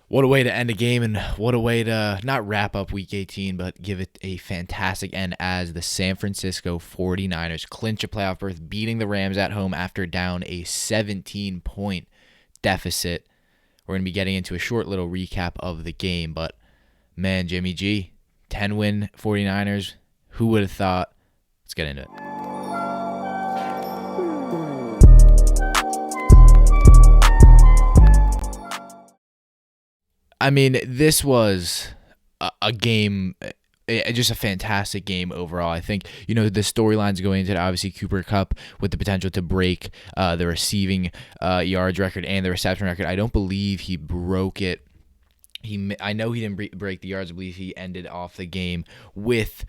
What a way to end a game, and what a way to not wrap up Week 18, but give it a fantastic end as the San Francisco 49ers clinch a playoff berth, beating the Rams at home after down a 17-point deficit. We're going to be getting into a short little recap of the game, but man, Jimmy G, 10-win 49ers, who would have thought? Let's get into it. I mean, this was a game, just a fantastic game overall. I think, the storylines going into it, obviously Cooper Kupp with the potential to break the receiving yards record and the reception record. I don't believe he broke it. I know he didn't break the yards. I believe he ended off the game with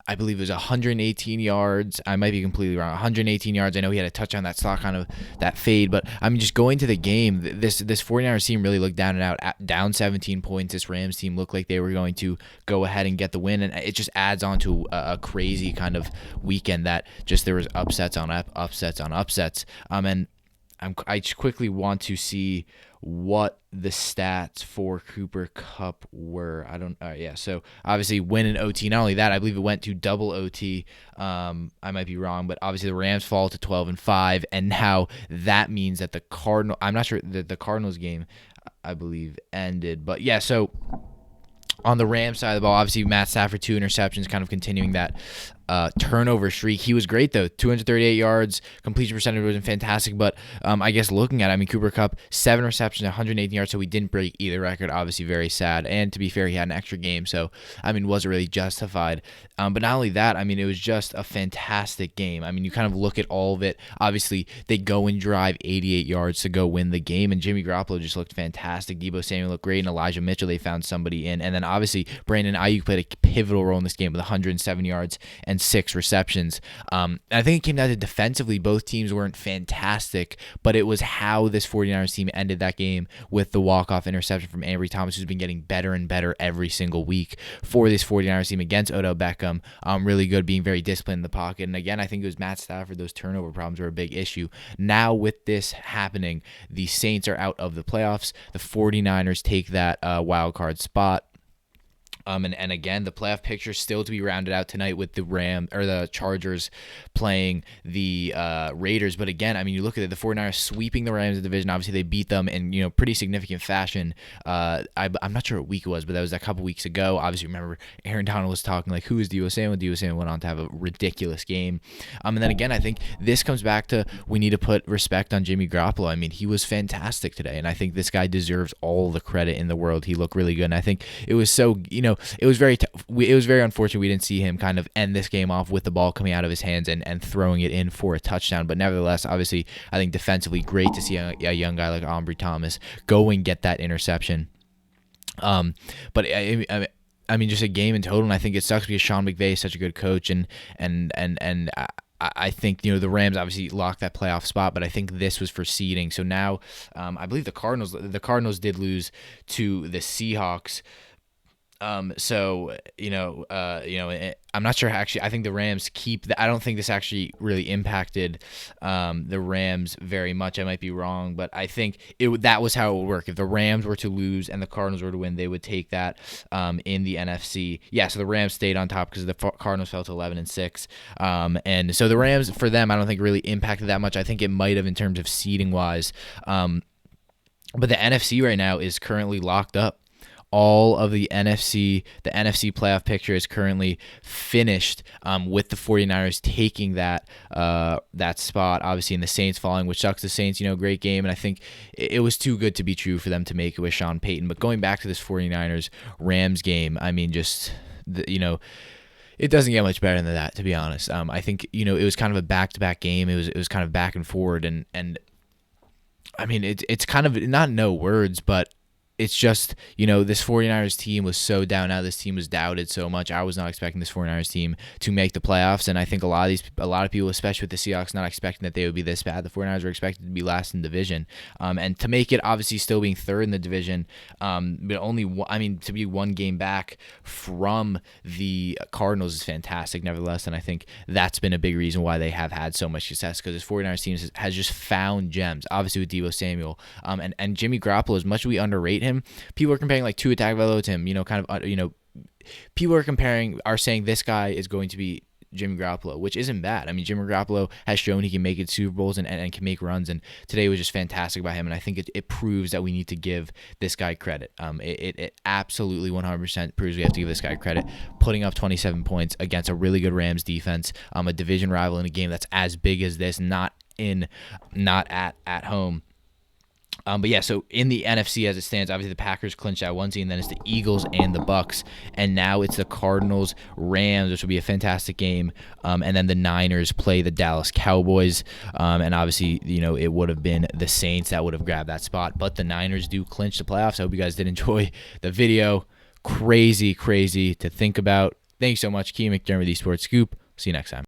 I believe it was 118 yards. I might be completely wrong. 118 yards. I know he had a touchdown that saw kind of that fade, but I mean, just going to the game, this 49ers team really looked down and out, down 17 points. This Rams team looked like they were going to go ahead and get the win, and it just adds on to a crazy kind of weekend that just there was upsets on upsets. And I just quickly want to see what the stats for Cooper Kupp were. So obviously win in OT. Not only that, I believe it went to double OT. I might be wrong, but obviously the Rams fall to 12-5, and now that means that I'm not sure that the Cardinals game, I believe, ended. But yeah, so on the Rams side of the ball, obviously Matt Stafford, 2 interceptions, kind of continuing that turnover streak. He was great, though. 238 yards. Completion percentage wasn't fantastic, but I guess looking at it, Cooper Kupp, 7 receptions, 118 yards, so he didn't break either record. Obviously very sad. And to be fair, he had an extra game, so, wasn't really justified. But not only that, it was just a fantastic game. You kind of look at all of it. Obviously, they go and drive 88 yards to go win the game, and Jimmy Garoppolo just looked fantastic. Deebo Samuel looked great, and Elijah Mitchell, they found somebody in. And then, obviously, Brandon Ayuk played a pivotal role in this game with 107 yards and 6 receptions. I think it came down to defensively, both teams weren't fantastic, but it was how this 49ers team ended that game with the walk-off interception from Ambry Thomas, who's been getting better and better every single week for this 49ers team against Odell Beckham. Really good, being very disciplined in the pocket. And again, I think it was Matt Stafford. Those turnover problems were a big issue. Now with this happening, the Saints are out of the playoffs. The 49ers take that wild card spot. And again, the playoff picture still to be rounded out tonight with the Chargers playing the Raiders. But again, you look at it, the 49ers sweeping the Rams in the division. Obviously, they beat them in pretty significant fashion. I'm not sure what week it was, but that was a couple weeks ago. Obviously, remember Aaron Donald was talking like, who is Deebo Samuel? Deebo Samuel went on to have a ridiculous game. And then again, I think this comes back to we need to put respect on Jimmy Garoppolo. He was fantastic today, and I think this guy deserves all the credit in the world. He looked really good, and I think it was so it was very unfortunate we didn't see him kind of end this game off with the ball coming out of his hands and throwing it in for a touchdown. But nevertheless, obviously, I think defensively great to see a young guy like Ambry Thomas go and get that interception. But just a game in total, and I think it sucks because Sean McVay is such a good coach, and I think the Rams obviously locked that playoff spot, but I think this was for seeding. So now, I believe the Cardinals did lose to the Seahawks. I'm not sure actually. I think the Rams keep I don't think this actually really impacted the Rams very much. I might be wrong, but I think that was how it would work. If the Rams were to lose and the Cardinals were to win, they would take that in the NFC. Yeah, so the Rams stayed on top because the Cardinals fell to 11-6. And so the Rams, for them, I don't think really impacted that much. I think it might have in terms of seeding wise. But the NFC right now is currently locked up. All of the NFC playoff picture is currently finished with the 49ers taking that spot, obviously, and the Saints falling, which sucks. The Saints, great game, and I think it was too good to be true for them to make it with Sean Payton. But going back to this 49ers-Rams game, it doesn't get much better than that, to be honest. I think, it was kind of a back-to-back game. It was kind of back and forward, and it's kind of, not no words, but it's just, this 49ers team was so down out. This team was doubted so much. I was not expecting this 49ers team to make the playoffs, and I think a lot of people, especially with the Seahawks, not expecting that they would be this bad. The 49ers were expected to be last in the division, and to make it, obviously still being third in the division, but to be one game back from the Cardinals is fantastic nevertheless, and I think that's been a big reason why they have had so much success, because this 49ers team has just found gems, obviously with Deebo Samuel, and Jimmy Garoppolo. As much as we underrate him, people are comparing like Tua Tagovailoa to him. People are saying this guy is going to be Jimmy Garoppolo, which isn't bad. I mean, Jimmy Garoppolo has shown he can make it to Super Bowls and can make runs, and today was just fantastic by him, and I think it proves that we need to give this guy credit. It absolutely 100% proves we have to give this guy credit, putting up 27 points against a really good Rams defense, a division rival in a game that's as big as this, not at home. But yeah, so in the NFC as it stands, obviously the Packers clinched that 1 seed, and then it's the Eagles and the Bucks, and now it's the Cardinals, Rams, which will be a fantastic game, and then the Niners play the Dallas Cowboys, and obviously, it would have been the Saints that would have grabbed that spot, but the Niners do clinch the playoffs. I hope you guys did enjoy the video. Crazy to think about. Thanks so much, Key McDermott, the Sports Scoop. See you next time.